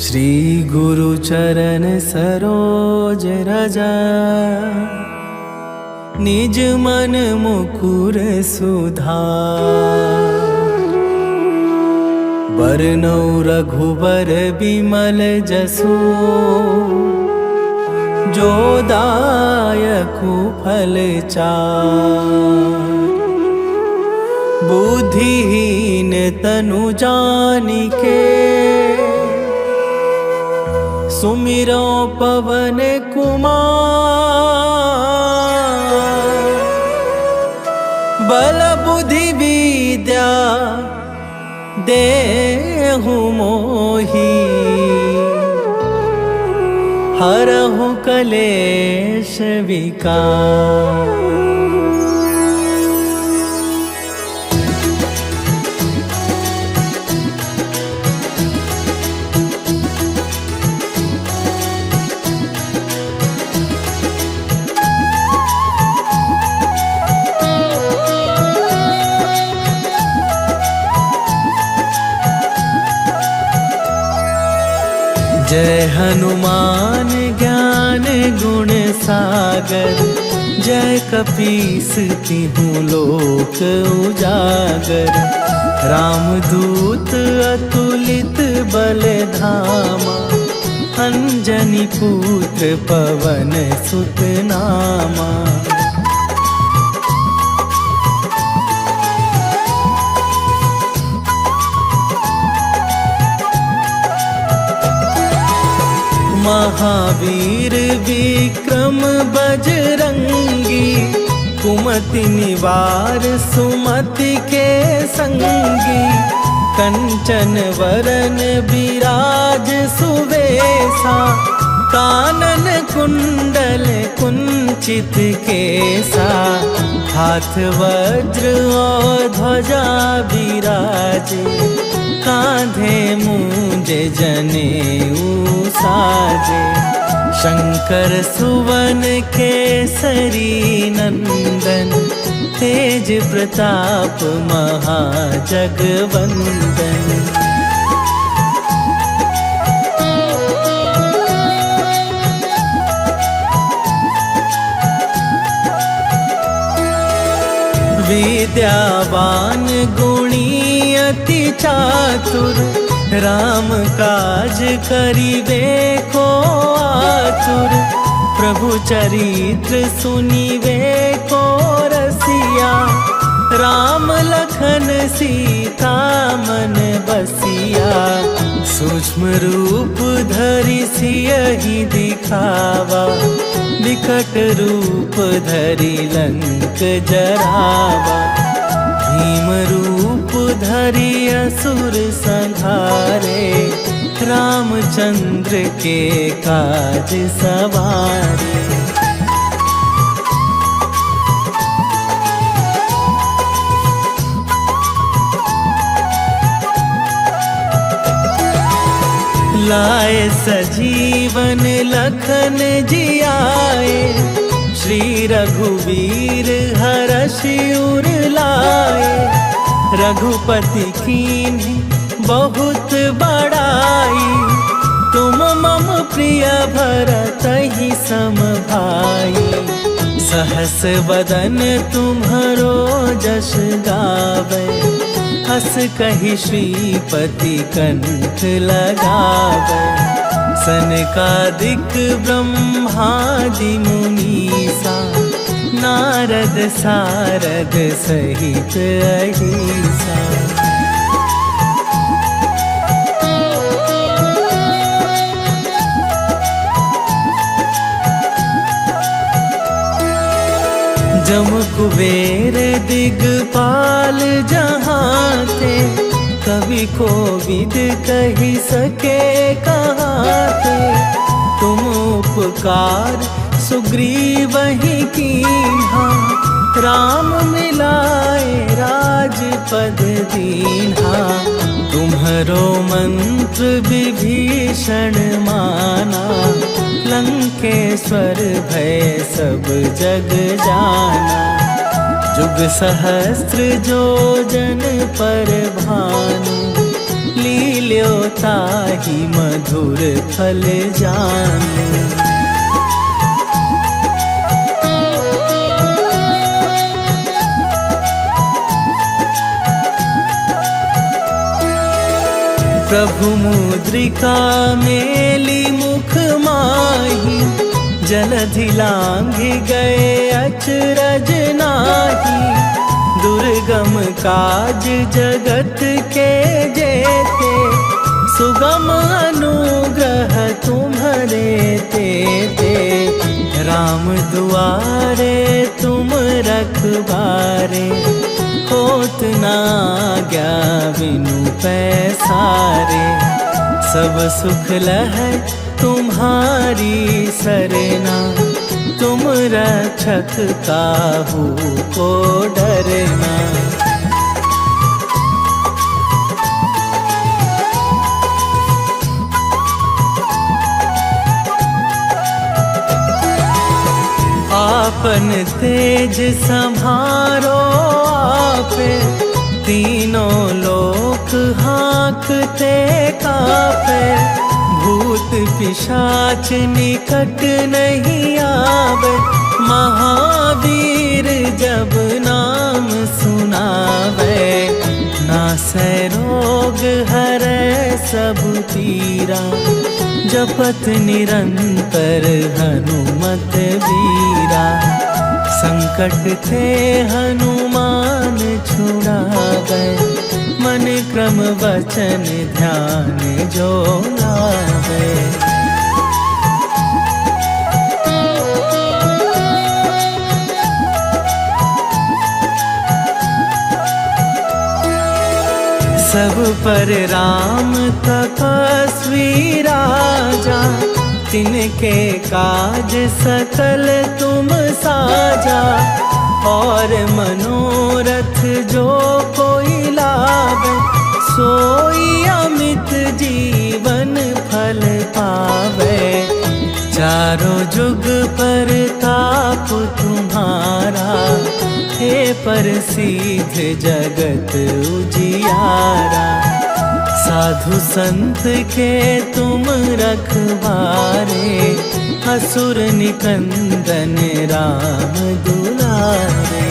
श्री गुरु चरण सरोज रजा, निज मन मुकुर सुधार। बरनौ रघुबर बिमल जसु, जो दायकु फल चार। बुद्धिहीन तनु जानिके, सुमिरो पवन कुमार। बल बुद्धि विद्या देहु मोहि, हरहु कलेश विकार। जय हनुमान ज्ञान गुण सागर, जय कपीस तिहुँ लोक उजागर। रामदूत अतुलित बल धामा, अंजनी पुत्र पवन सुत नामा। महावीर विक्रम बजरंगी, कुमति निवार सुमति के संगी। कंचन वरन विराज सुवेशा, कानन कुंडल कुंचित केसा। हाथ वज्र और ध्वजा विराजे, कांधे मूंज जनेऊ साजे। शंकर सुवन केसरी नंदन, तेज प्रताप महाजगवंदन। विद्यावान गुणी अति चातुर, राम काज करिबे को आतुर। प्रभु चरित्र सुनिबे को रसिया, राम लखन सीता मन बसिया। सूक्ष्म रूप धरि सियहि दिखावा, विकट रूप धरि लंक जरावा। भीम रूप धरि असुर संहारे, रामचंद्र के काज सवारे। लाए सजीवन लखन जियाए, श्री रघुवीर हरषि उर लाए। रघुपति कीन्ही बहुत बड़ाई, तुम मम प्रिय भरतहि सम भाई। सहस बदन तुम्हरो जस गावे, हस कहि श्रीपति कंठ लगावे। सनकादिक ब्रह्मादि मुनीसा, नारद सारद सहित अहिसा। जम कुबेर दिगपाल जहाँ थे, कवि कोविद कहि सके कहाँ थे। तुम उपकार सुग्रीवहि कीन्हा, राम मिलाए राजपद दीन्हा। तुम्हरो मंत्र विभीषण माना, लंकेश्वर भय सब जग जाना। जुग सहस्त्र जो जन पर भानु, लील्योताहि मिल्यो ताही मधुर फल जानु। प्रभु मुद्रिका मेली मुख माही, जलधि लांघि गए अचरज नाही। दुर्गम काज जगत के जेते, सुगम अनुग्रह तुम्हारे तेते। राम दुआरे तुम रखबारे, होत ना आज्ञा बिनु पैसारे। सब सुख लहै तुम्हारी सरना, तुम रक्षक काहू को डरना। आपन तेज संभारो आपे, तीनों लोक हाँकते कापे। भूत पिशाच निकट नहीं आवे, महावीर जब नाम सुनावे। नासै रोग हरै सब पीरा, जपत निरंतर हनुमत बीरा। संकट थे हनुमान छुड़ावे, मन क्रम वचन ध्यान जो लावे। सब पर राम तपस्वी राजा, तिनके काज सकल तुम साजा। और मनोरथ जो कोई लावे, सोई अमित जीवन फल पावे। चारों जुग पर ताप तुम्हारा, हे प्रसिद्ध जगत उजियारा। साधु संत के तुम रखवारे, असुर निकंदन राम दुलारे।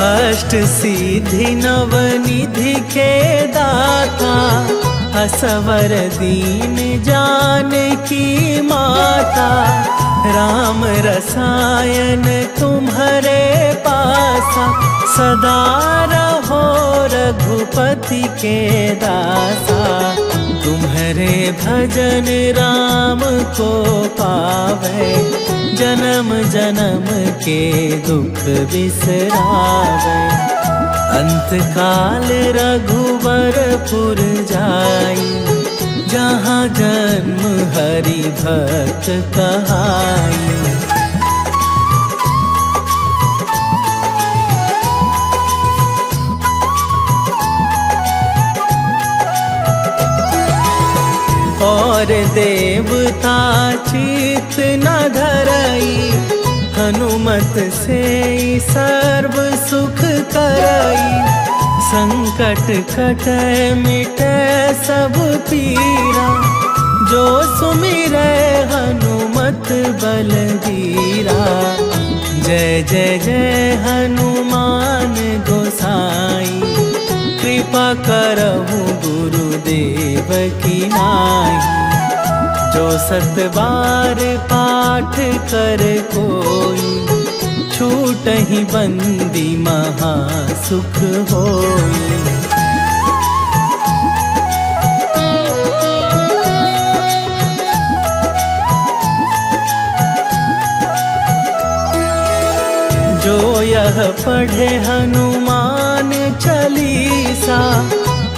अष्ट सिद्धि नवनिधि के दाता, असवर दीन जानकी माता। राम रसायन तुम्हारे पासा, सदा रहो रघुपति के दासा। तुम्हारे भजन राम को पावे, जन्म जन्म के दुख बिसरावे। अंत काल रघुवरपुर जाई, जहाँ जन्म हरि भक्त कहाई। और देवता चित न धरई, हनुमत से सर्व सुख करई। संकट कटै मिटै सब पीरा, जो सुमिरै हनुमत बलबीरा। जय जय जय हनुमान गोसाई, कृपा करहु गुरुदेव की नाई। जो सत बार पाठ कर कोई, छूटहि बंदी महा सुख होई। जो यह पढ़े हनुमान चालीसा,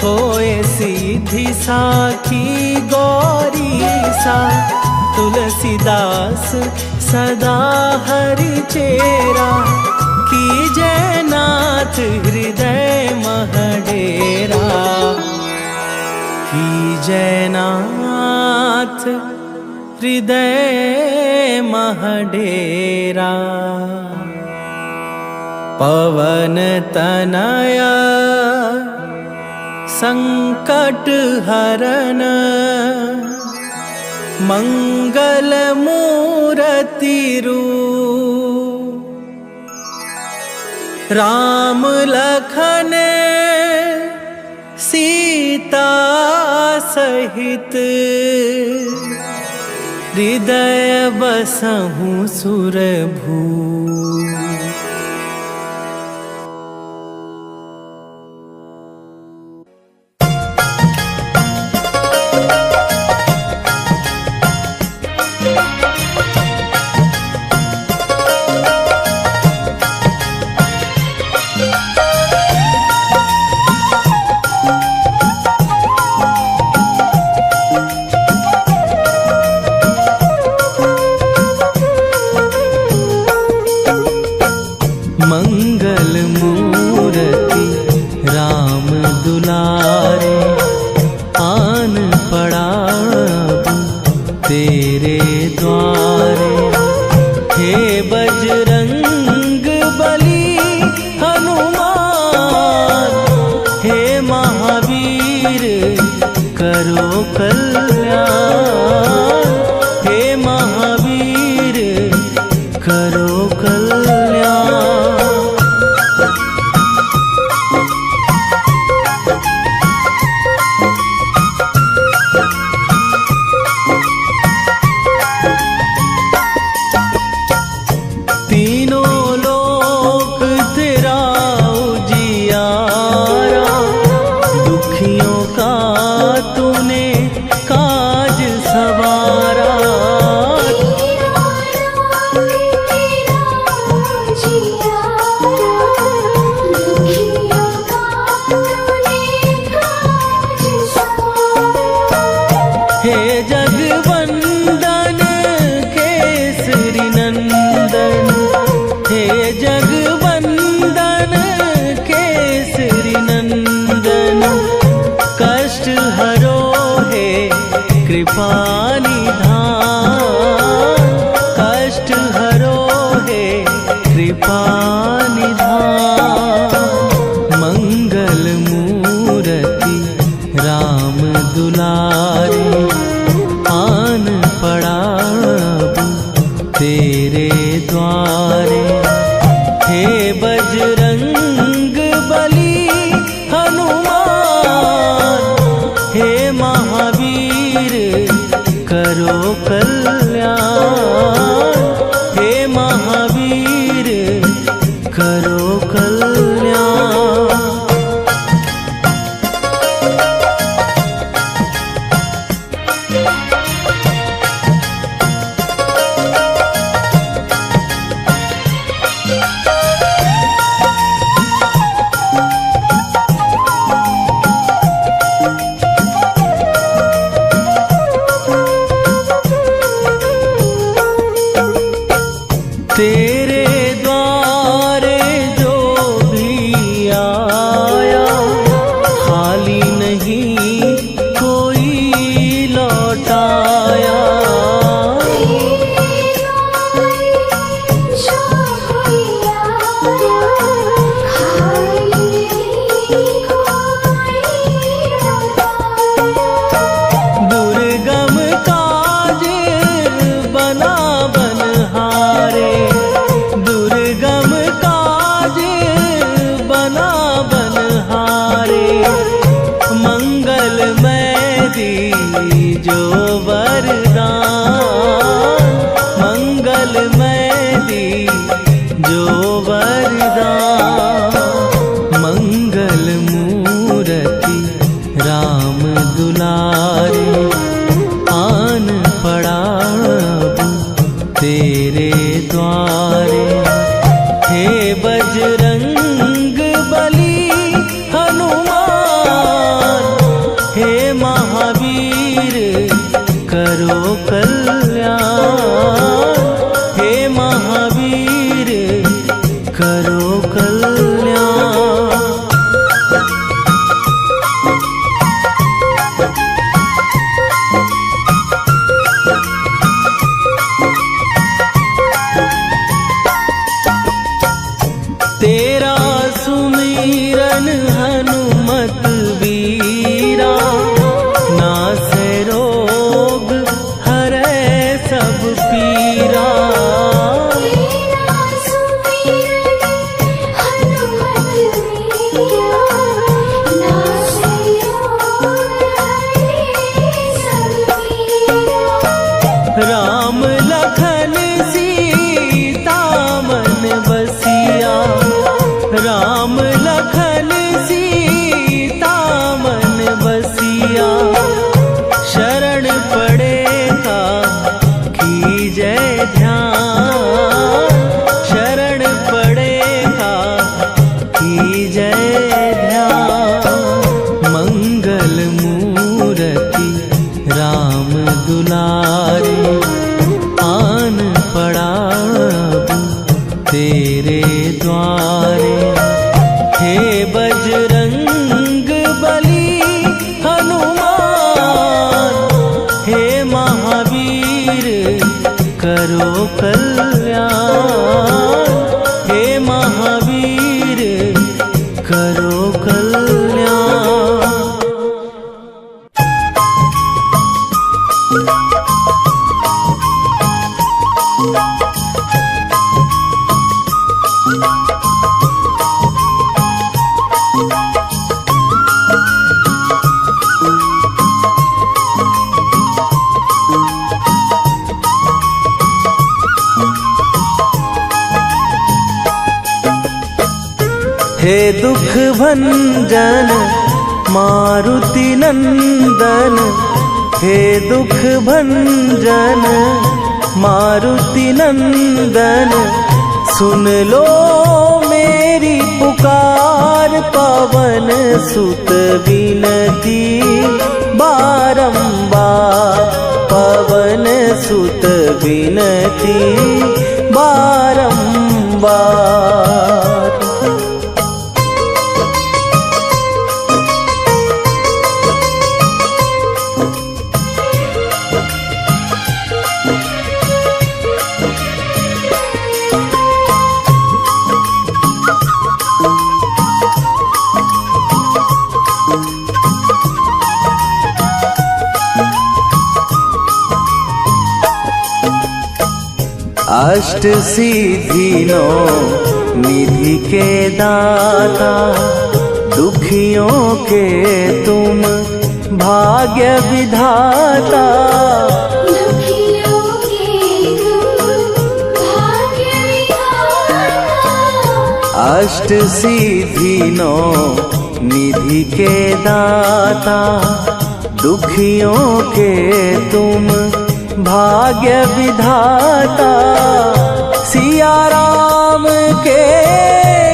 होए सीधी साखी गौरीसा। तुलसीदास सदा हरि चेरा, कीजय नाथ हृदय महडेरा। कीजय नाथ हृदय मह डेरा। पवन तनया संकट हरन, मंगल मूरति रूप। राम लखन सीता सहित, हृदय बसहु सुरभू। मंगल मूरति राम दुलारे, आन पड़ा तेरे द्वारे। हे बजरंग बली हनुमान, हे महावीर करो कल्याण। हे महावीर करो कल्याण। तीनों लोक तेरा उजियारा, दुखियों का तूने काज सवारा। हे जगवंदन केसरी नंदन, हे जगवंदन केसरी नंदन। कष्ट हरो हे कृपा निधान, कष्ट हरो हे कृपा निधान। मंगल मूरति राम दुलारे, आन पड़ा तेरे द्वारे। हे बजरंग बली हनुमान, हे महावीर करो कल्याण। हे महावीर करो कल्याण। तेरे द्वारे जो भी आया, खाली नहीं कोई लौटाया। दुर्गम काज बना बनहारे, दुर्गम काज बना बनहारे। मंगलमय दीजो वरदान, मंगलमय दीजो वरदान। मंगल मूरति राम दुलारे, आन पड़ा तेरे द्वारे। हे बजरंग बली हनुमान, हे महावीर करो कल्याण। हे महावीर करो कल्याण। पुकारे, आन पड़ा अब तेरे द्वारे। हे बजरंग बली हनुमान, हे महावीर करो कल्याण, हे महावीर करो कल्याण। हे दुख भंजन मारुति नंदन, हे दुख भंजन मारुति नंदन, सुन लो मेरी पुकार। पवन सुत विनती बारंबार, पवन सुत विनती बारंबार। अष्ट सिद्धि नौ निधि के दाता, दुखियों के तुम भाग्य विधाता। दुखियों के तुम भाग्य विधाता। अष्ट सिद्धि नौ निधि के दाता, दुखियों के तुम भाग्य विधाता। सिया राम के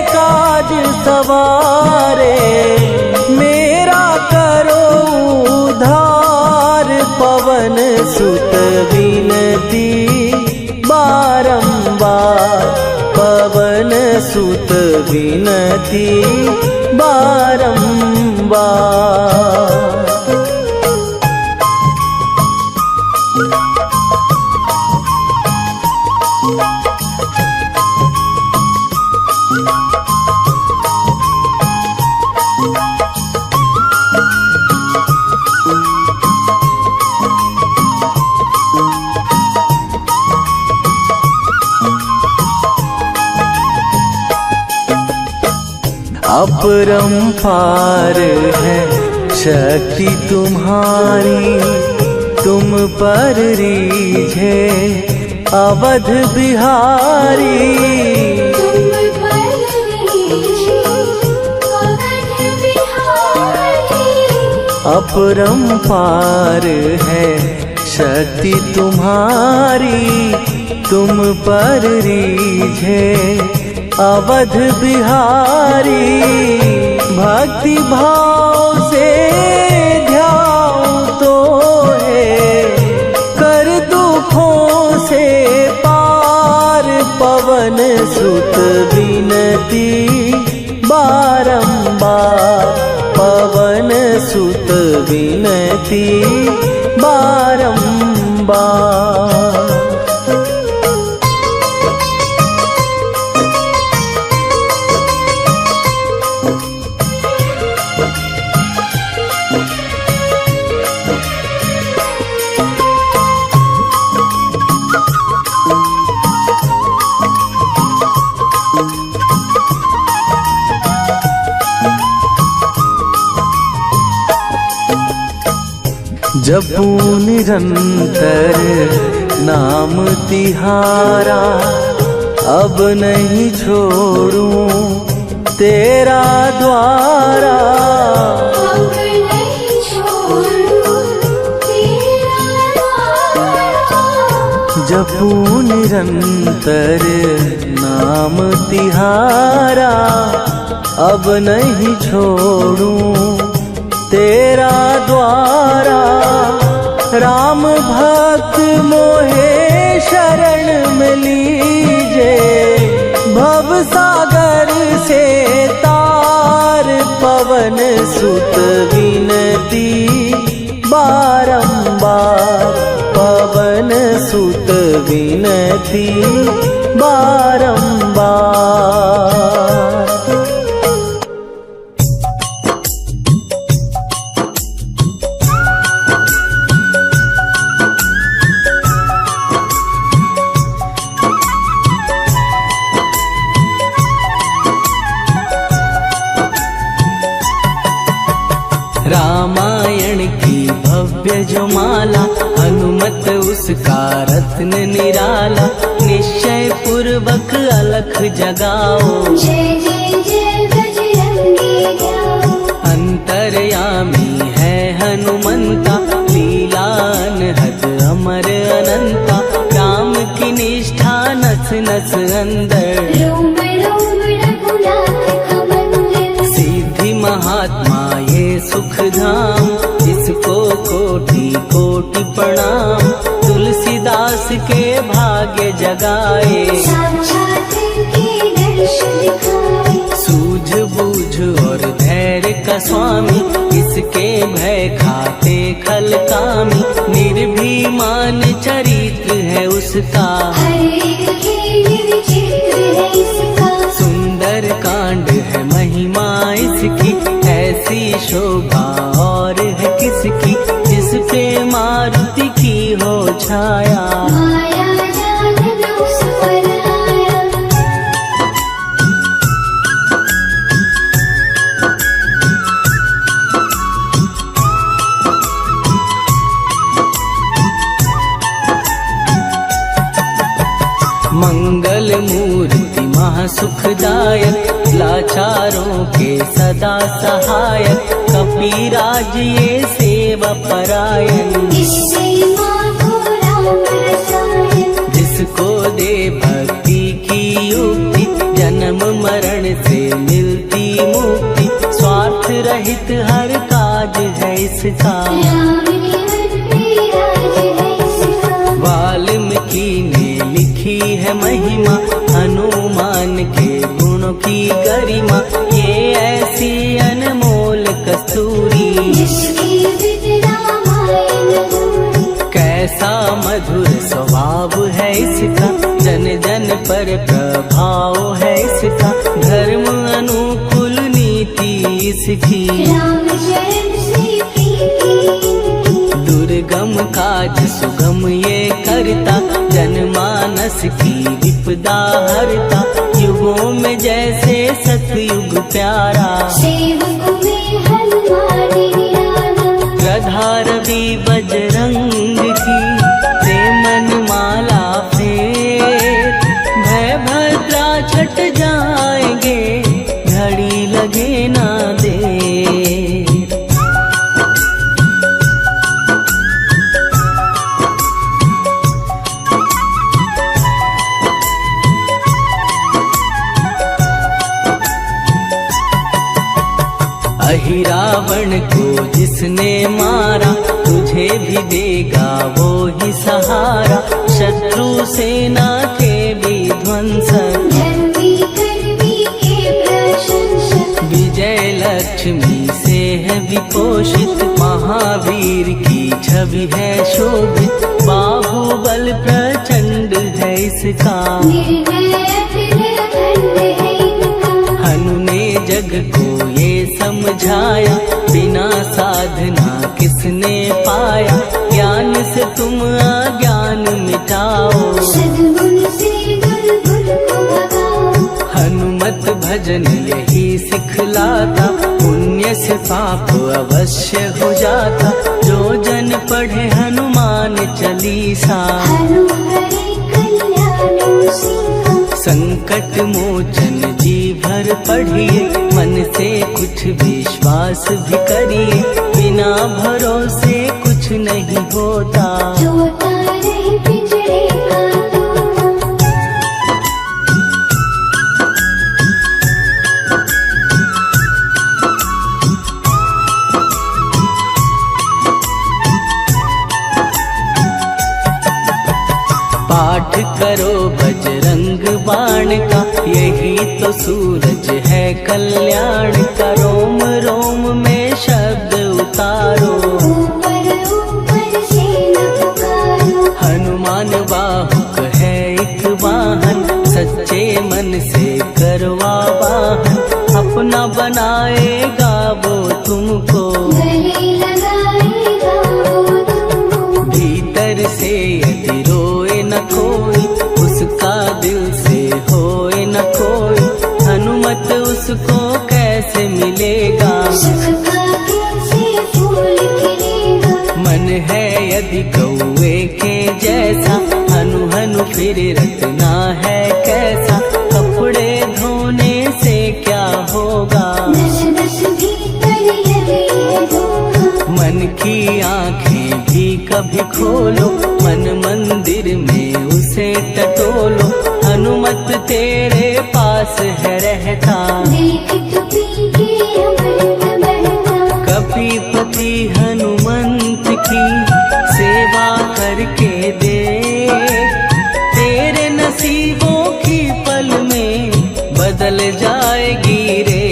काज सवारे, मेरा करो उद्धार। पवन सुत विनती बारंबार, पवन सुत विनती बारंबार। अपरंपार है शक्ति तुम्हारी, तुम पर रीझे अवध बिहारी। तुम पर रीझे अवध बिहारी। अपरंपार है शक्ति तुम्हारी, तुम पर रीझे अवध बिहारी। भक्ति भाव से ध्यान तो है, कर दुखों से पार। पवन सुत विनती बारंबार, पवन सुत विनती बारंबार। जपू निरंतर नाम तिहारा, अब नहीं छोड़ूं तेरा द्वारा। अब नहीं छोड़ूं तेरा द्वारा। जपू निरंतर नाम तिहारा, अब नहीं छोड़ूं तेरा द्वारा। राम भक्त मोहे शरण में लीजे। भव सागर से तार पवन सुत विनती बारंबार, पवन सुत विनती बारंबार। रामायण की भव्य जो माला, हनुमत उसका रत्न निराला। निश्चय पूर्वक अलख जगाओ, जय जय जय बजरंगी जाओ। अंतर्यामी है हनुमंता, लीला अनहद अमर अनंता। राम की निष्ठा नस नस अंदर, रोम रोम रघुनाथ का मंदिर। सिद्धि महात्मा ये सुख धाम, जिसको कोटि कोटि प्रणाम। तुलसीदास के भाग्य जगाए, साक्षात इनके दर्श दिखाए। सूझ बूझ और धैर्य का स्वामी, इसके भय खाते खल कामी। निर्भीमान चरित्र है उसका, हर एक खेल विचित्र है इसका। सुंदर कांड है महिमा इसकी। ऐसी शोभा और है किसकी, जिस पे मारुति की हो छाया। माया जाल न उस पर आया। मंगल मूर्ति महासुखदायक, लाचारों के सदा सहायक। कपीराज ये सेवा परायण, इससे माँ को राम रसायन। जिसको दे भक्ति की युक्ति, जन्म मरण से मिलती मुक्ति। स्वार्थ रहित हर काज है इसका, राम निवन पे राज है इसका। वाल्मीकि ने लिखी है महिमा, हनुमान के गुणों की गरिमा। ये ऐसी अनमोल कस्तूरी, जिसकी विद रामायण दूरी। कैसा मधुर स्वभाव है इसका, जन जन पर प्रभाव है इसका। धर्म अनुकूल नीति इसकी, राम शरण से प्रीति। दुर्गम काज सुगम ये करता, जनमानस की विपदा हरता। युगों में जैसे सतयुग प्यारा, सेवक में हनुमान निराला। गधा रवि बजरंग की, प्रेमन माला फेर। भय भद्रा छट जाएंगे, घड़ी लगे ना देर। अहिरावण को जिसने मारा, तुझे भी देगा वो ही सहारा। शत्रु सेना के विध्वंसक, धर्मी कर्मी के प्रशंसक। विजय लक्ष्मी से है विपोषित। महावीर की छवि है शोभित, बाहुबल प्रचंड है इसका। निर्णय अखंड है इनका। हनु ने जग को ये समझाया, बिना साधना किसने पाया। ज्ञान से तुम अज्ञान मिटाओ, सद्गुण से दुर्गुण को भगाओ। हनुमत भजन यही सिखलाता, पुण्य से पाप अवश्य हो जाता। जो जन पढ़े हनुमान चालीसा, हनु हरे कल्याण सीखा। संकट मोचन जी भर पढ़िए, मन से कुछ विश्वास भी करिए। बिना भरोसे कुछ नहीं होता, जो तारे पिंजरे का तोता। पाठ करो बजरंग बाण का, यही तो सूरज है कल्याण का। रोम रोम में शब्द उतारो, ऊपर ऊपर से न पुकारो। हनुमान बाहुक है एक वाहन, सच्चे मन से करवा वाहन। अपना बनाएगा वो तुमको, गले लगाएगा वो तुमको। भीतर से यदि रोए न कोई, उसका दिल से होए न कोई। हनुमत उसको कैसे मिलेगा, सुख का कैसे फूल खिलेगा। मन है यदि कौवे के जैसा, हनु हनु फिर रटना है कैसा। कपड़े धोने से क्या होगा, दस दस भीतर लगे है धोखा। मन की आंखें भी कभी खोलो, मन मंदिर में उसे टटोलो। हनुमत तेरे पास है रहता, देख तो पी के अमृत बहता। कपीपति हनुमंत की सेवा करके दे, तेरे नसीबों की पल में बदल जाएगी रे।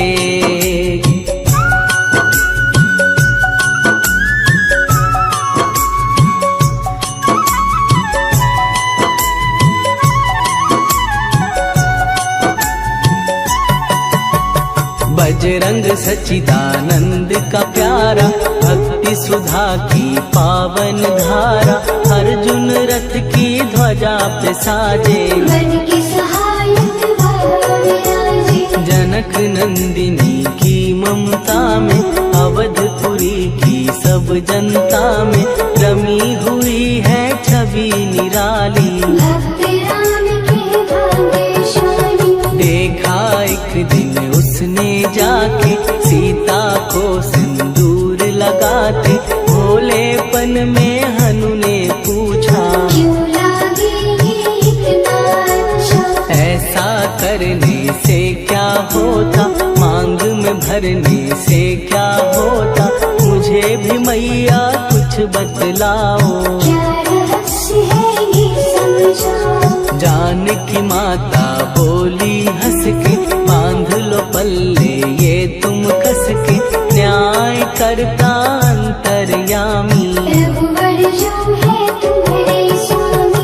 बजरंग सच्चिदानंद का प्यारा, भक्ति सुधा की पावन धारा। अर्जुन रथ की ध्वजा पे साजे, बन के सहायक वह विराजे। जनक नंदिनी की ममता में, अवधपुरी की सब जनता में रमी हुई है छवि निराली। भक्त राम के भाग्यशाली, देखा एक दिन उसने जाके सीता को सिंदूर लगाते। भोलेपन में हनु ने पूछा, क्यों लागे ये इतना अच्छा। ऐसा करने से क्या होता, मांग में भरने से क्या होता। मुझे भी मैया कुछ बतलाओ, क्या रहस्य है ये समझाओ। जानकी माता बोली हंस के, बांध लो पल्ले ये तुम कस के। न्याय करता अंतर्यामी, रघुवर जो है तुम्हारे स्वामी।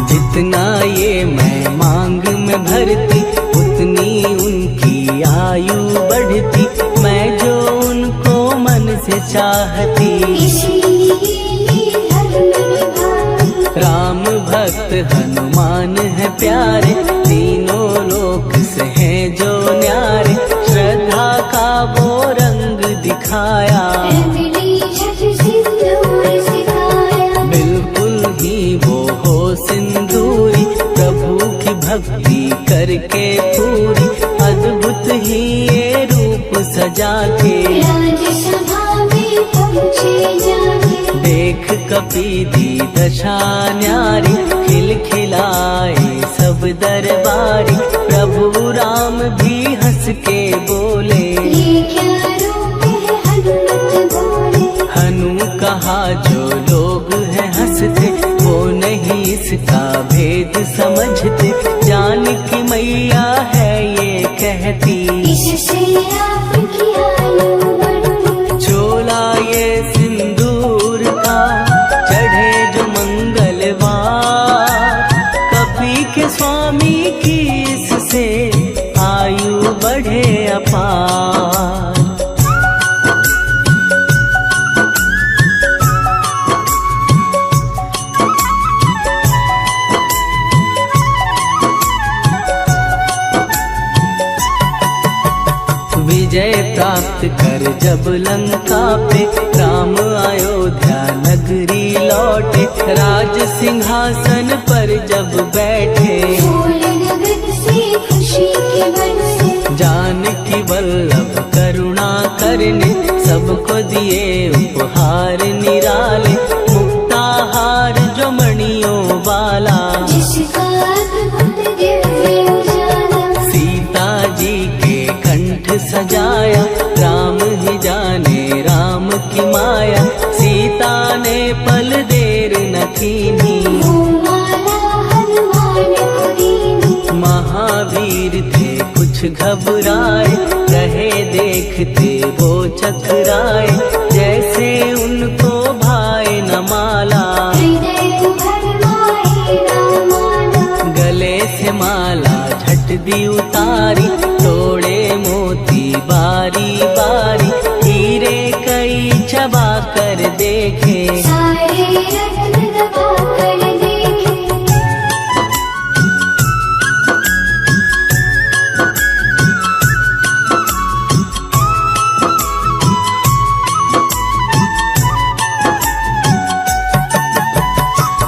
जितना ये मैं मांग में भरती, उतनी उनकी आयु बढ़ती। मैं जो उनको मन से चाहती, इसलिए ये धर्म निभाती। राम भक्त हनुमान है प्यारे, तीनों लोक से हैं जो न्यारे। श्रद्धा का वो रंग दिखाया, रंगली झट सिंदूर सिखाया। बिल्कुल ही वो हो सिंदूरी, प्रभु की भक्ति करके पूरी। अद्भुत ही ये रूप सजा के, राज्यसभा में पहुँचे जाके। देख कपीदी दशा न्यारी, खिलखिलाए सब दरबारी। प्रभु राम भी हंस के बोले, ये क्या रूप है हनुमत बोले। हनु कहा जो लोग हैं हंसते, वो नहीं इसका भेद समझते। जानकी मैया है ये कहती, इससे आपकी आयु बढ़ती। चोला ये सिंदूर का चढ़े जो मंगलवार। कपी के स्वामी की इससे आयु बढ़े अपार। विजय प्राप्त कर जब लंका पे, राम अयोध्या नगरी लौटे। राज सिंहासन पर जब बैठे, फूल गगन से खुशी के बरसे। जानकी वल्लभ करुणा करने, सबको दिए उपहार निराले। मुक्ताहार जो मणियों वाला, जिसका अद्भुत घबराए, रहे देखते वो चकराए, जैसे उनको भाए न माला। हृदय को भरमाए रामाला, गले से माला झट दी उतारी, तोड़े मोती बारी बारी, हीरे कई चबा कर देखे, सारे रत्न दबा कर देखे।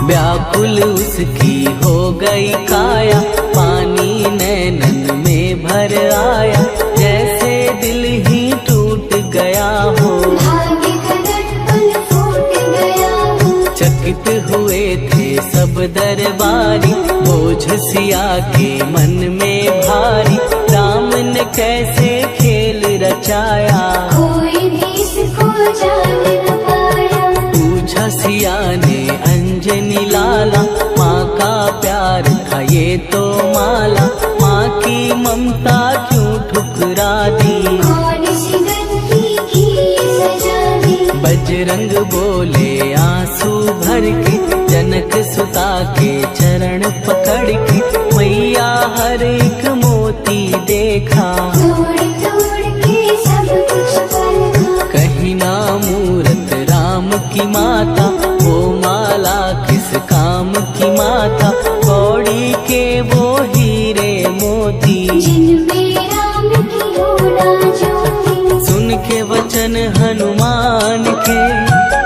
व्याकुल उसकी हो गई काया, पानी नैनन में भर आया, जैसे दिल ही टूट गया हो, भाग्य का दर्पण फूट गया हो। चकित हुए थे सब दरबारी, बोझ सिया के मन में भारी, राम ने कैसे खेल रचाया, कोई भी इसको जान न पाया। पूछा सिया ने अंजनी लाला, माँ का प्यार था ये तो माला, माँ की ममता क्यों ठुकरा दी, कौन सी गलती की सजा दी। बजरंग बोले आंसू भर के, जनक सुता के चरण पकड़ के, मैया हर एक मोती देखा, तोड़ तोड़ के सब कुछ परखा। कहीं ना मूरत राम की माता, वो माला किस काम की माता, कौड़ी के वो हीरे मोती, जिनमें राम की होना ज्योति। सुन के वचन हनुमान के,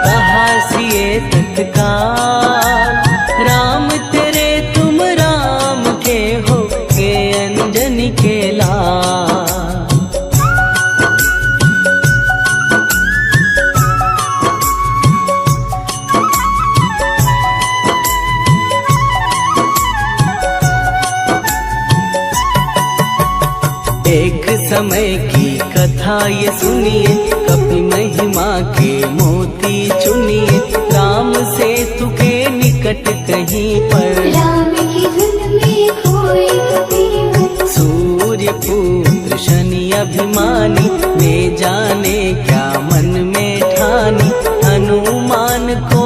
कहा सिए तत्काल, राम तेरे तुम राम के हो के अंजनी के लाल। एक समय की कथा ये सुनिए, कपि महिमा के मोती चुनिए, राम सेतु के निकट कहीं पर, राम की धुन में खोए कबीर। सूर्य पुत्र शनि अभिमानी, ने जाने क्या मन में ठानी, हनुमान को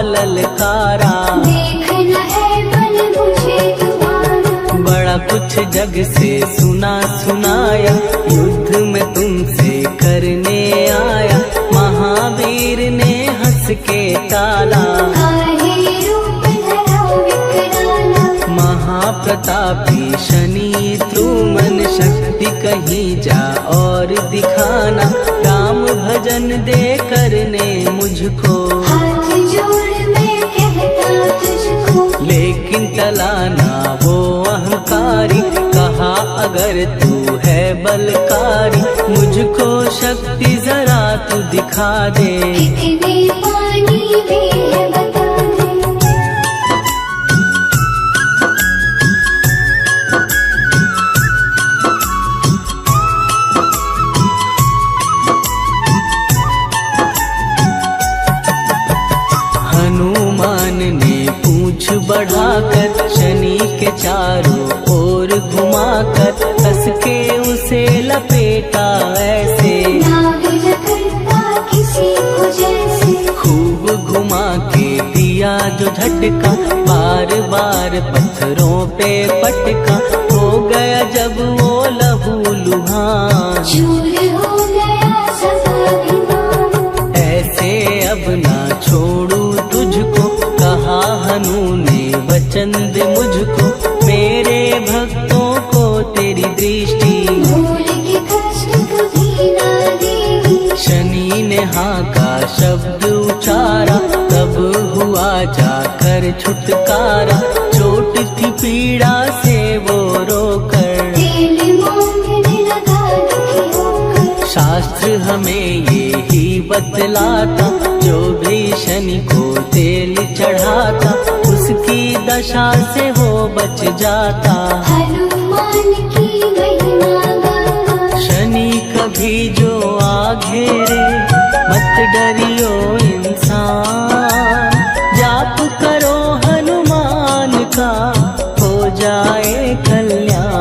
ललकारा, देखना है बल मुझे तुम्हारा। बड़ा कुछ जग से सुना सुनाया, युद्ध में तुमसे करने आया, महावीर ने हंस के टाला, काहे रूप धरा विकराला। महाप्रतापी शनि द्रुमन, शक्ति कहीं जा और दिखाना, राम भजन दे करने मुझको, हाथ जोड़ मैं कहता तुझको। लेकिन टला ना वो अहंकारी, कहा अगर तू है बलकारी, मुझको शक्ति जरा तू दिखा दे, कितने पानी भी है बता दे। हनुमान ने पूंछ बढ़ाकर, शनि के चारों ओर घुमाकर, कस के उसे लपेटा ऐसे, नाग जकड़ता किसी को जैसे। खूब घुमा के दिया जो झटका, बार बार पत्थरों पे पटका, हो गया जब वो लहू लुहान, चूर हो गया सब अभिमान। ऐसे अब ना छोड़ू तुझको, कहा हनु ने वचन दे मुझको, मेरे भक्तों को तेरी दृष्टि, भूल के कष्ट कभी ना देगी। शनि ने हाँ का शब्द उचारा, तब हुआ जाकर छुटकारा, चोट थी पीड़ा से वो रोकर, तेल मांगने लगा दुखी होकर। शास्त्र हमें ये ही बतलाता, जो भी शनि को तेल चढ़ाता, उसकी दशा से वो बच जाता। हनुमान की महिमा गाता, शनि कभी जो आ घेरे, मत डरियो इंसान, जाप करो हनुमान का, हो जाए कल्याण।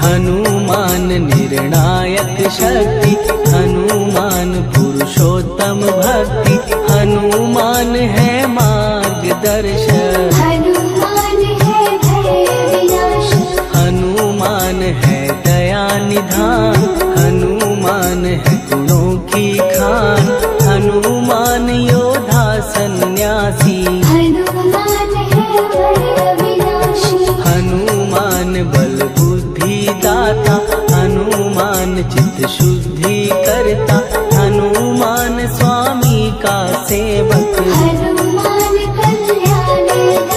हनुमान निर्णायक शक्ति, हनुमान पुरुषोत्तम भक्ति, हनुमान है मार्गदर्शक, हनुमान है भय विनाशक, हनुमान है दया निधान, हनुमान है गुणों की खान, हनुमान योद्धा सन्यासी, हनुमान है भय विनाशी, हनुमान बल बुद्धि दाता, हनुमान चित्त शुद्धि करता, हनुमान स्वामी का सेवक, हनुमान कल्याणदायक,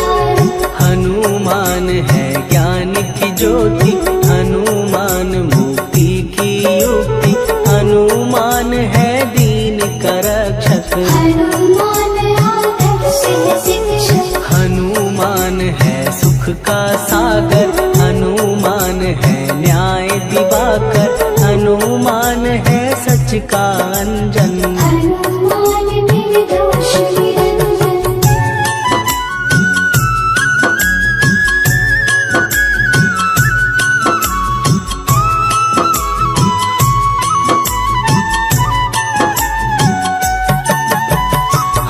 हनुमान है ज्ञान की ज्योति, हनुमान मुक्ति की युक्ति, हनुमान है दीन का रक्षक, हनुमान आदर्श शिक्षक, हनुमान है सुख का सागर, हनुमान है न्याय दिवाकर, हनुमान है सच का अंजन, हनुमान निर्दोष निरंजन,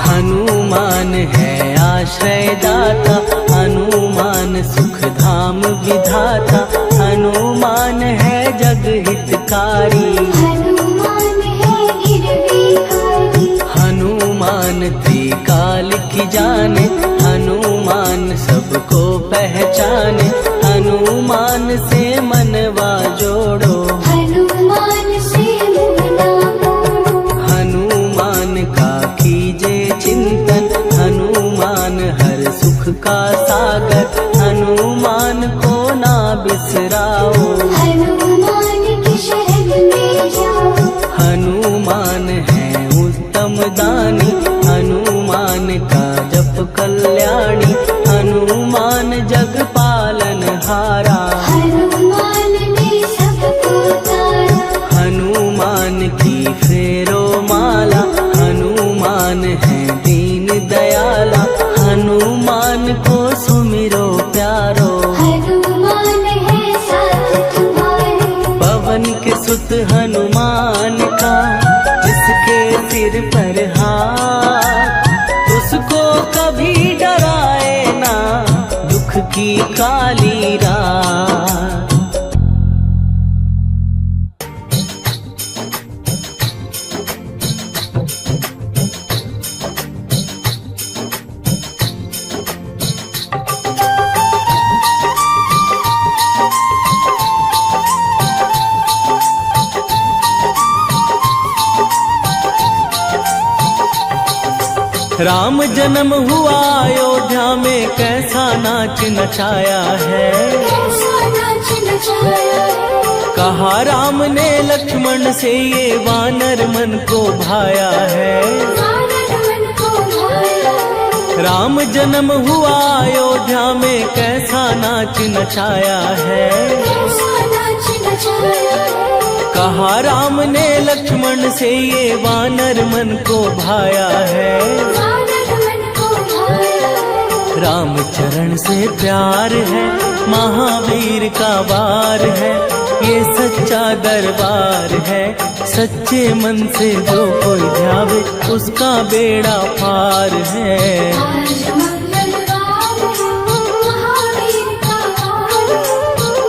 हनुमान है आश्रय दाता, हनुमान सुख धाम विधाता, हनुमान है जग हितकारी, हनुमान है गिरविकारी, हनुमान त्रिकाल की जाने, हनुमान सबको पहचाने, हनुमान से मनवा जोड़ो, हनुमान से मुँह ना मोड़ो, हनुमान का कीजे चिंतन, हनुमान हर सुख का सागर, हनुमान को ना बिसराओ, हनुमान की शरण में जाओ, हनुमान है उत्तम दानी, हनुमान का जप कल्याणी, हनुमान जग पालन हारा, हनुमान ने सबको तारा, हनुमान की फेरो माला, हनुमान है दीन दयाला, हनुमान को सुमिरो प्यारो, हनुमान है साथ तुम्हारे, पवन के सुत हनुमान का, जिसके सिर पर हाथ, उसको कभी डराए ना दुख की काली रात। राम जन्म हुआ अयोध्या में, कैसा नाच नचाया है, कैसा नाच नचाया है, कहा राम ने लक्ष्मण से ये वानर मन को भाया है, वानर मन को भाया है, राम जन्म हुआ अयोध्या में, कैसा नाच नचाया है, कैसा नाच नचाया है, कहा राम ने लक्ष्मण से ये वानर मन को भाया है, वानर मन को भाया है, राम चरण से प्यार है, महावीर का वार है, ये सच्चा दरबार है, सच्चे मन से जो कोई ध्यावे उसका बेड़ा पार है। आज मंगलवार है, महावीर का वार है,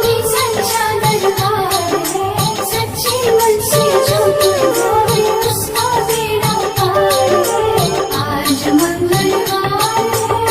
ये सच्चा दरबार है, सच्चे मन से जो कोई ध्यावे उसका बेड़ा पार है। आज मंगलवार है,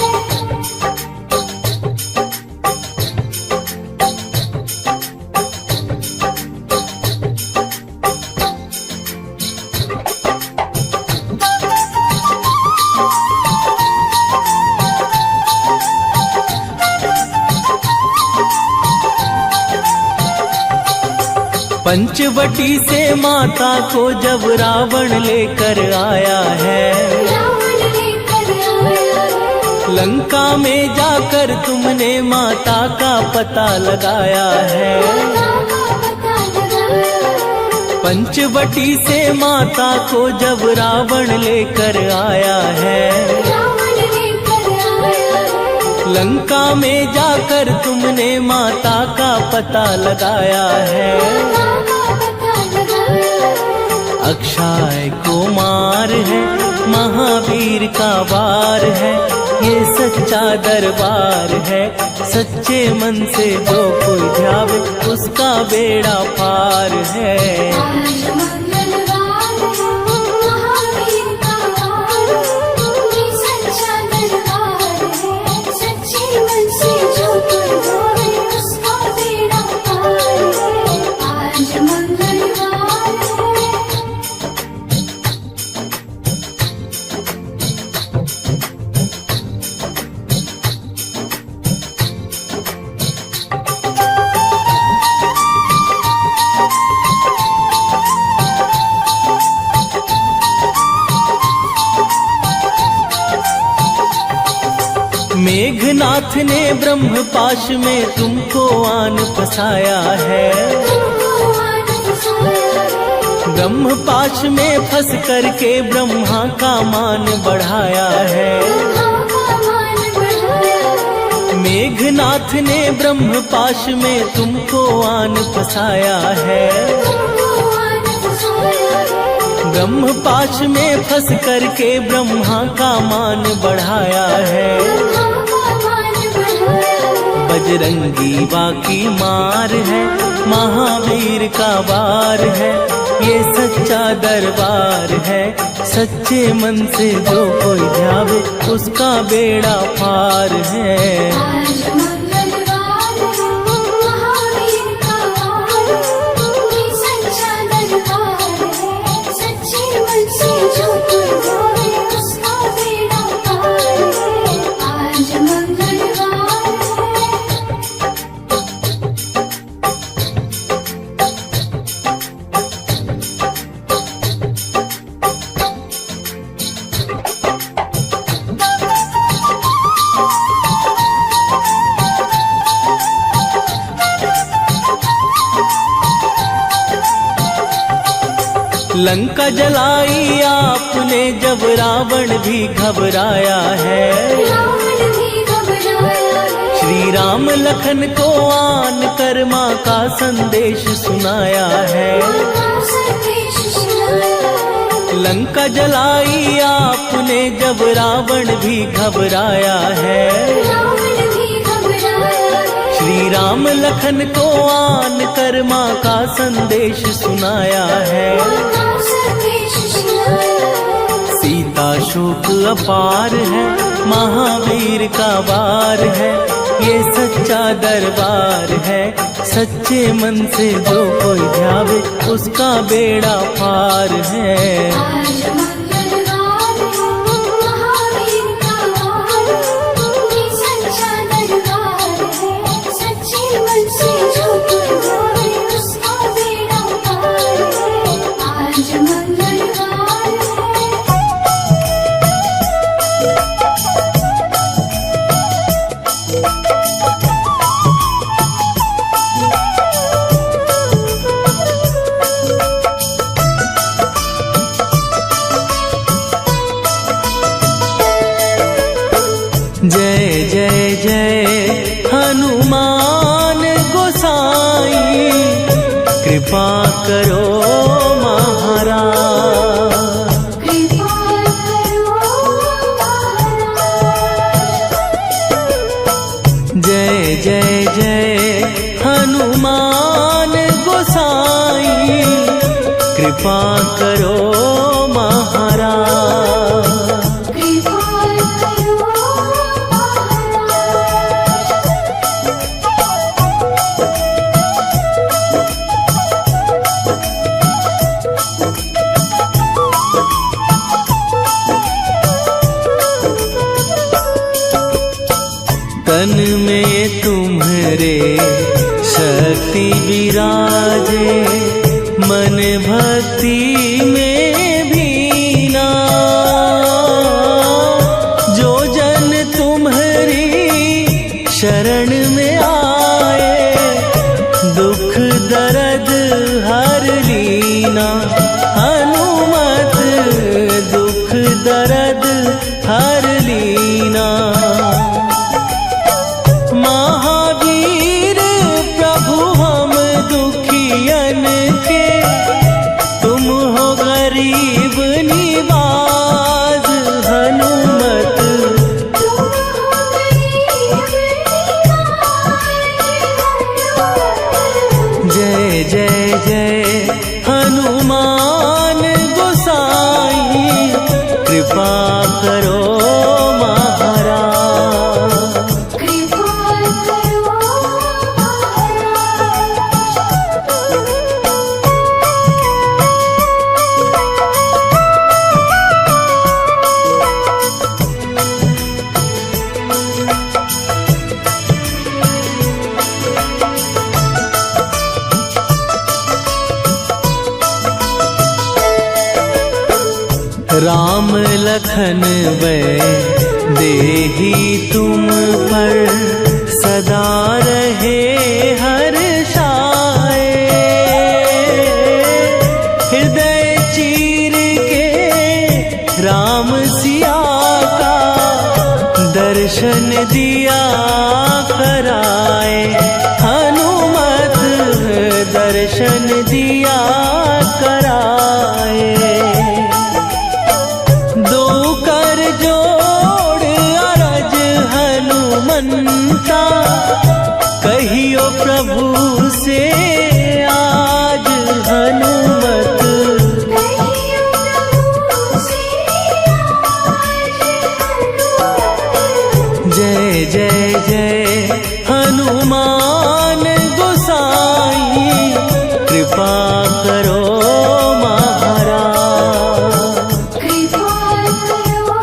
पंचवटी से माता को जब रावण लेकर आया है, रावण लेकर आया है, लंका में जाकर तुमने माता का पता लगाया है, माता का पता लगाया है, पंचवटी से माता को जब रावण लेकर आया है, रावण लेकर आया है, लंका में जाकर तुमने माता का पता लगाया है। अक्षय कुमार है, महावीर का वार है, ये सच्चा दरबार है। सच्चे मन से जो कोई ध्यावे उसका बेड़ा पार है। मेघनाथ ने ब्रह्म पाश में तुमको आन फसाया है। ब्रह्म पाश में फंस करके ब्रह्मा का मान बढ़ाया है। मेघनाथ ने ब्रह्म पाश में तुमको आन फसाया है। ब्रह्म पाश में फंस करके ब्रह्मा का मान बढ़ाया है। बजरंगी बाकी मार है, महावीर का वार है, ये सच्चा दरबार है। सच्चे मन से जो कोई ध्यावे उसका बेड़ा पार है। लंका जलाई आपने जब रावण भी घबराया है। श्री राम लखन को आन कर माँ का संदेश सुनाया है। लंका जलाई आपने जब रावण भी घबराया है। श्री राम लखन को आन कर माँ का संदेश सुनाया है। सीता शोक अपार है, महावीर का वार है, ये सच्चा दरबार है। सच्चे मन से जो कोई ध्यावे उसका बेड़ा पार है। जय जय जय हनुमान गोसाई, कृपा करो महाराज। जय जय जय हनुमान गोसाई, कृपा करो महाराज। तन में तुम्हारे शक्ति विराजे, मन भक्ति में भीना। जो जन तुम्हारी शरण में आए, दुख दर्द हर लीना। हनुमत दुख दर्द हर लीना। जय जय हनुमान गोसाई, कृपा करो महाराज। कृपा करो राम लखन वै देही तुम पर, सदा रहे हर्षाए। हृदय चीर के राम सिया का, दर्शन दिया कराए। हनुमत दर्शन दिया कराए। कहियो प्रभु से आज हनुमत, कहियो प्रभु से आज हनुमत। जय जय जय हनुमान गोसाई, कृपा करो महाराज। कृपा करो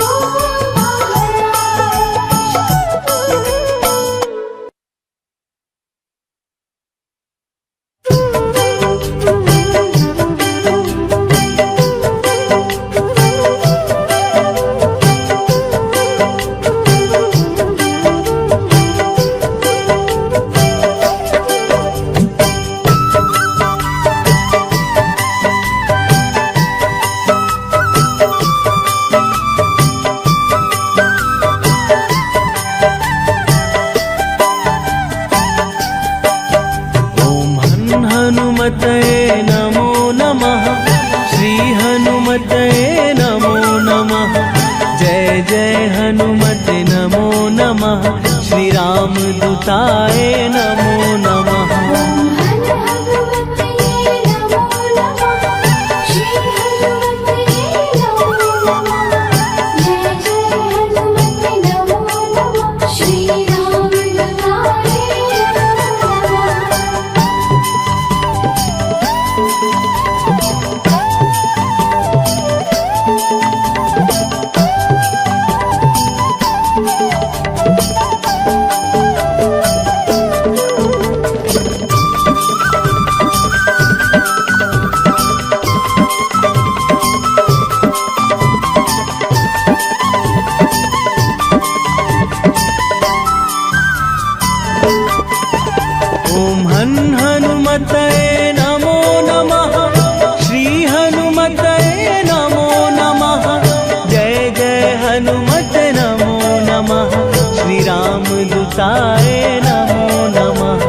हनुमते नमो नमः, श्री हनुमते नमो नमः। जय जय हनुमते नमो नमः, श्री राम दूताय नमो नमः। हनुमते नमो नमः, श्री हनुमते नमो नमः। जय जय हनुमते नमो नमः, श्री राम दूताय नमो नमः।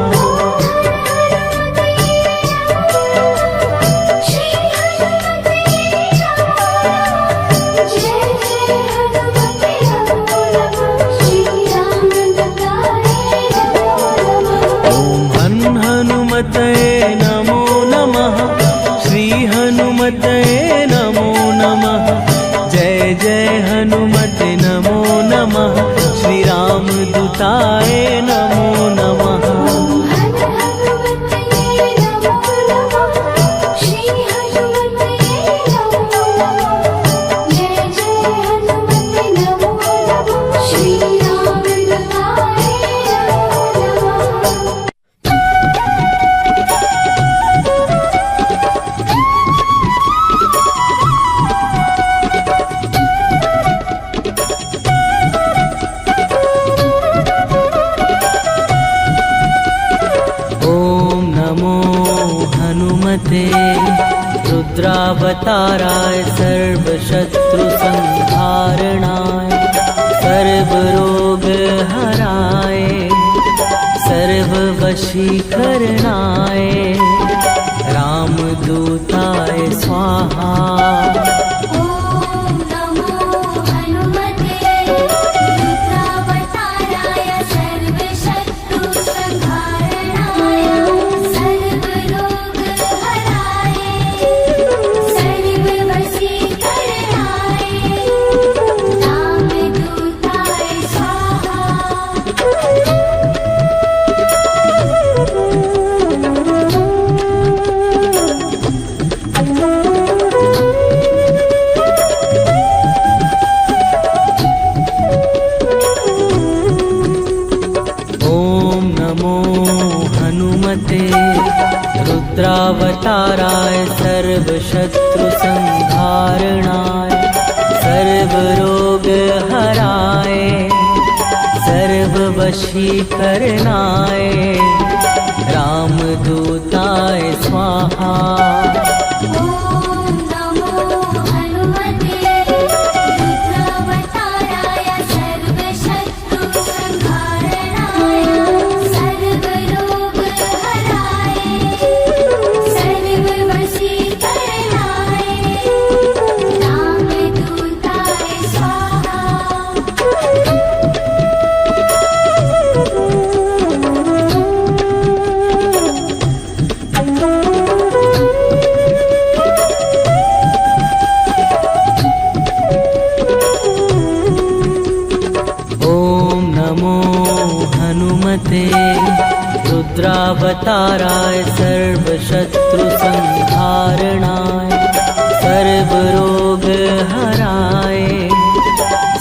हनुमते नमो नमः, श्री हनुमते नमो नमः। जय जय हनुमते नमो नमः, श्री राम दूताय नमो नमः। रुद्रावताराय सर्वशत्रु संहारणाय, सर्वरोग हराय, सर्ववशीकरणाय, रामदूताय स्वाहा। सर्वशत्रु संहारणाय, सर्वरोग हनुमते रुद्रावताराय सर्वशत्रुसंहारणाय सर्वरोगहराय सर्ववशीकरणाय रामदूताय स्वाहा। ॐ नमो हनुमते रुद्रावताराय सर्वशत्रुसंहारणाय सर्वरोगहराय सर्ववशीकरणाय रामदूताय स्वाहा। रुद्रावताराय सर्वशत्रुसंहारणाय सर्वरोगहराय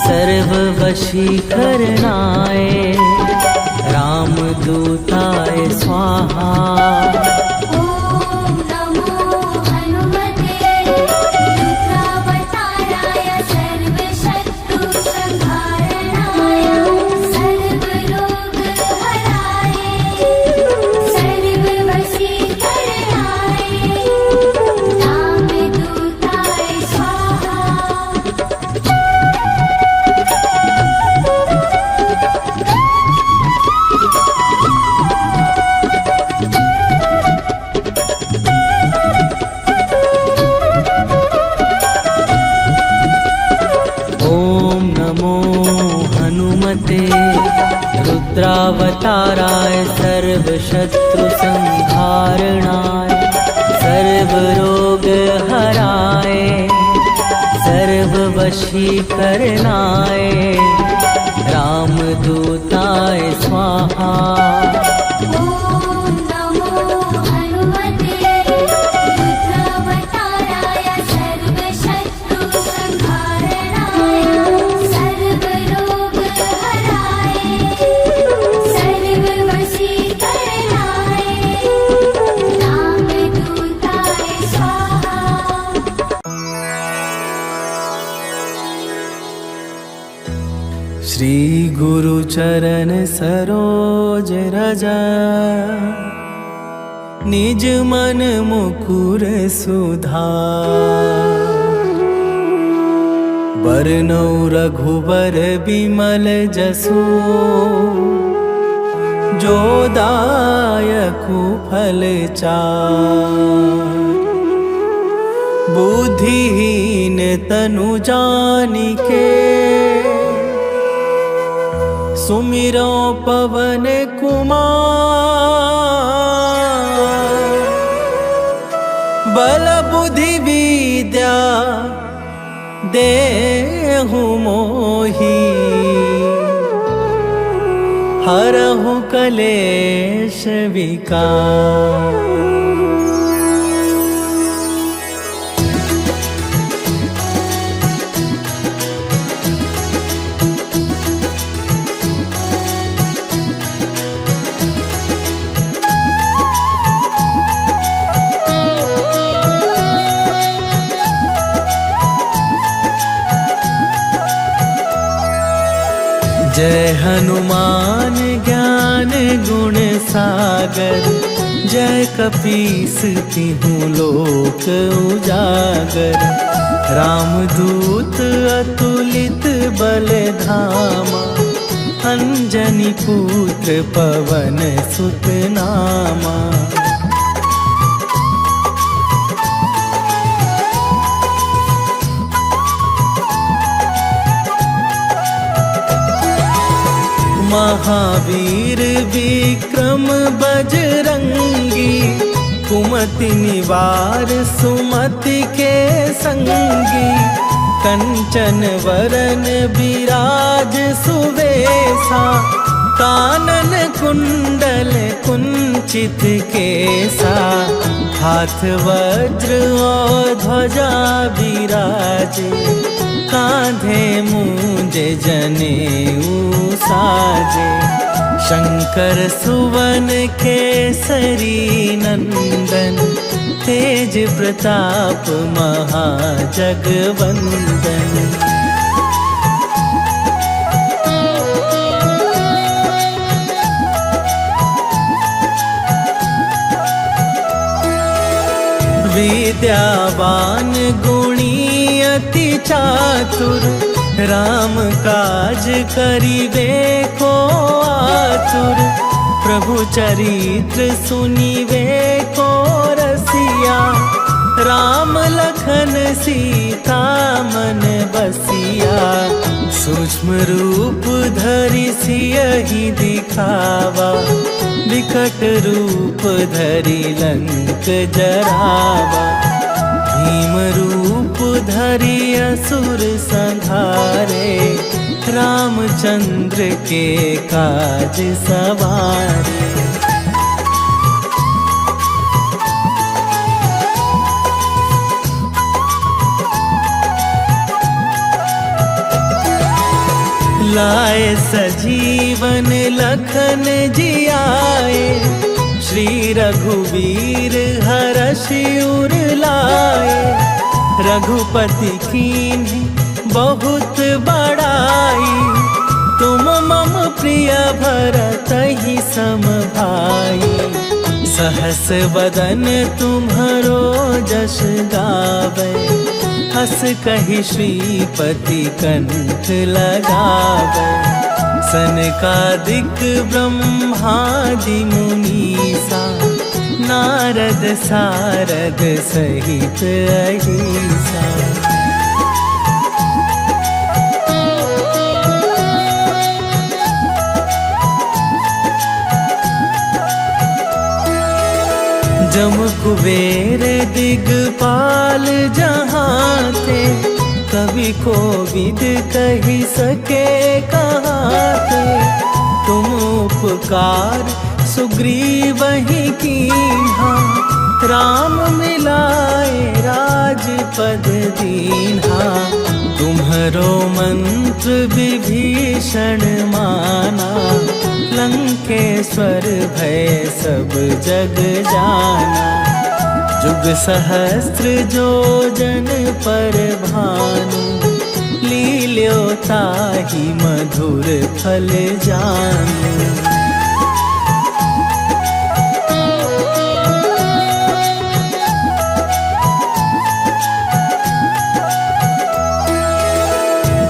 सर्ववशीकरणाय रामदूताय स्वाहा। ॐ नमो हनुमते रुद्रावताराय सर्वशत्रुसंहारणाय सर्वरोगहराय सर्ववशीकरणाय रामदूताय स्वाहा। रुद्रावताराय सर्वशत्रुसंहारणाय सर्वरोगहराय सर्ववशीकरणाय रामदूताय स्वाहा। ॐ नमो हनुमते रुद्रावताराय सर्वशत्रुसंहारणाय सर्वरोगहराय सर्ववशीकरणाय रामदूताय स्वाहा। श्री गुरु चरण सरोज रज निज मन मुकुर सुधार। बरनौ रघुबर बिमल जसु जो दायकु फल चार। बुद्धिहीन तनु जानिके सुमिरो पवन कुमार। बल बुद्धि विद्या देहु मोहि हरहु कलेश विकार। जय हनुमान ज्ञान गुण सागर। जय कपीस तिहु लोक उजागर। रामदूत अतुलित बल धामा। अंजनी पुत्र पवन सुत नामा। महावीर विक्रम बजरंगी। कुमति निवार सुमति के संगी। कंचन वरन विराज सुवेशा। कानन कुंडल कुंचित केसा। हाथ वज्र और ध्वजा विराजे। कांधे मूंजे जनेऊ साजे। शंकर सुवन केसरी नंदन, तेज प्रताप महाजगवंदन। विद्यावान गुणी अति चातुर, राम काज करिवे को आतुर। प्रभु चरित्र सुनिवे को रसिया, राम लखन सीता मन बसिया। सूक्ष्म रूप धरि सियहि दिखावा, विकट रूप धरि लंक जरावा। भीम रूप धरि असुर संहारे, रामचंद्र के काज सवारे। लाए सजीवन लखन जियाए, श्री रघुवीर हरषि उर लाए। रघुपति कीन्ही बहुत बड़ाई, तुम मम प्रिय भरतहि सम भाई। सहस वदन तुम्हरो जस गावे, हस कहि श्रीपति कंठ लगावे। सनकादिक ब्रह्मादि मुनीसा, नारद सारद सहित अहिसा। जम कुबेर दिगपाल जहाँ थे, कवि कोविद कही सके कहाँ थे। तुम उपकार सुग्रीवहि कीन्हा, राम मिलाए राजपद दीन्हा। तुम्हरो मंत्र विभीषण माना, लंकेश्वर भय सब जग जाना। जुग सहस्त्र जो जन पर भानु, लील्यो ताहि मधुर फल जानु।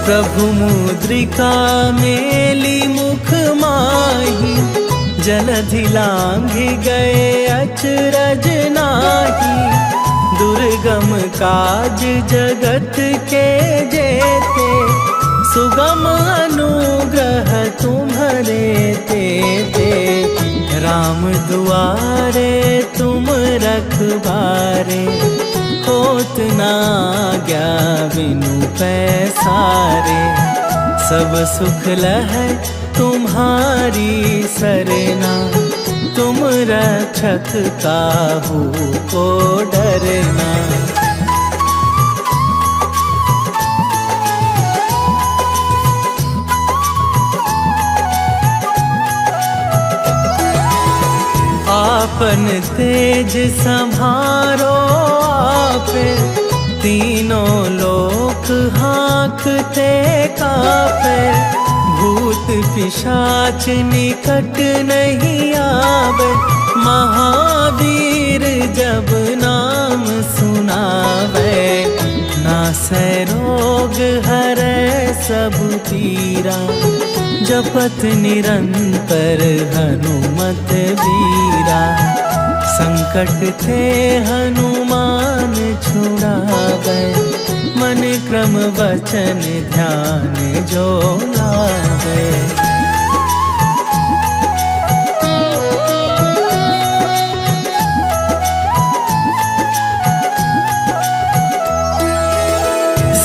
प्रभु मुद्रिका मेली मुख माही, जलधि लांघि गए अचरज नाही। दुर्गम काज जगत के जेते, सुगम अनुग्रह तुम्हरे तेते। राम दुआरे तुम रखबारे, होत न आज्ञा बिनु पैसारे। सब सुख लहै तुम्हारी सरना, तुम रक्षक काहू को डरना। आपन तेज संभारो आपे, तीनों लोक हाँकते कापे। भूत पिशाच निकट नहीं आवे, महावीर जब नाम सुनावे। नासै रोग हरै सब पीरा, जपत निरंतर हनुमत बीरा। संकट ते हनुमान छुड़ावे, मन क्रम वचन ध्यान जो लावे।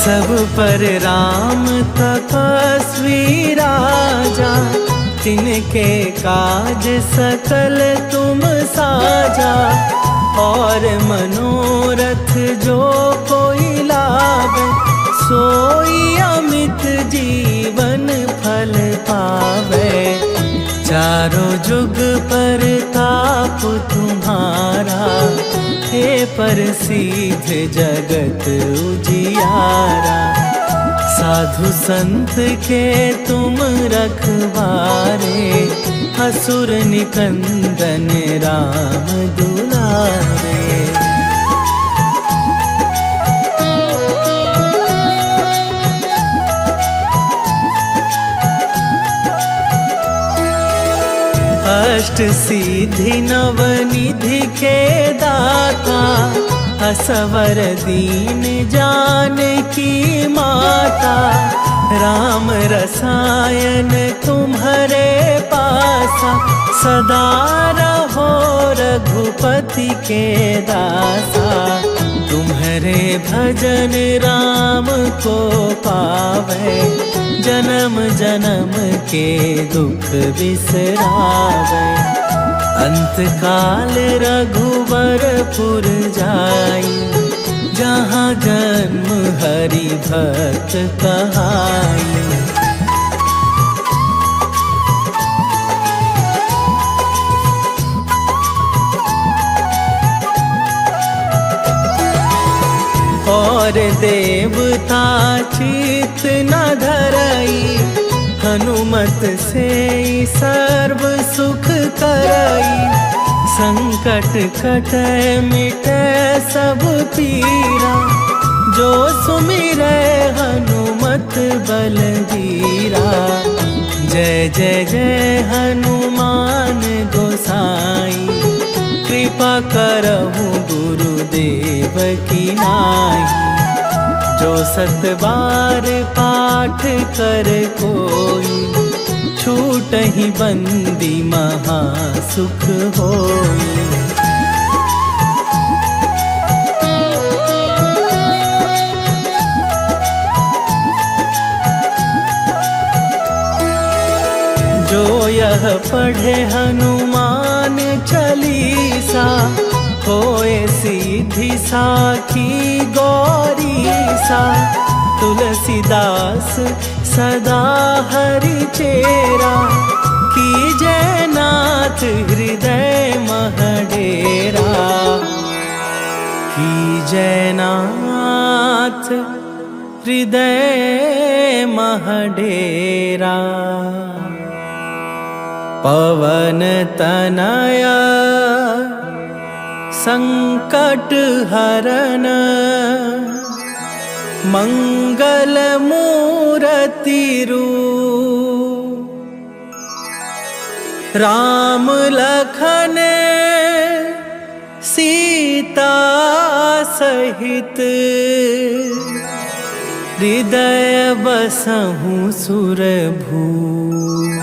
सब पर राम तपस्वी राजा, तिनके काज सकल तुम साजा। और मनोरथ जो कोई लावे, सोई जुग पर ताप तुम्हारा, हे प्रसिद्ध जगत उजियारा। साधु संत के तुम रखवारे, असुर निकंदन राम दुलारे। अष्ट सिद्धि नवनिधि के दाता, असवर दीन जानकी माता। राम रसायन तुम्हारे पासा, सदा रहो रघुपति के दासा। तुम्हारे भजन राम को पावे, जन्म जन्म के दुख बिसरावे। अंत काल रघुवरपुर जाई, जहाँ जन्म हरि भक्त कहाई। और देवता चित न धरई, हनुमत से सर्व सुख करई। संकट कटै मिटै सब पीरा, जो सुमिरै हनुमत बलबीरा। जय जय जय हनुमान गोसाई, कृपा करहु गुरुदेव की नाई। जो सत बार पाठ कर कोई, छूटहि बंदी महा सुख होई। जो यह पढ़े हनुमान चालीसा, होए सिद्धि साखी गौरीसा। तुलसीदास सदा हरि चेरा, कीजय नाथ हृदय महडेरा। कीजय नाथ हृदय महडेरा। पवन तनया संकट हरन, मंगल मूरति रूप। राम लखन सीता सहित, हृदय बसहु सुरभूप।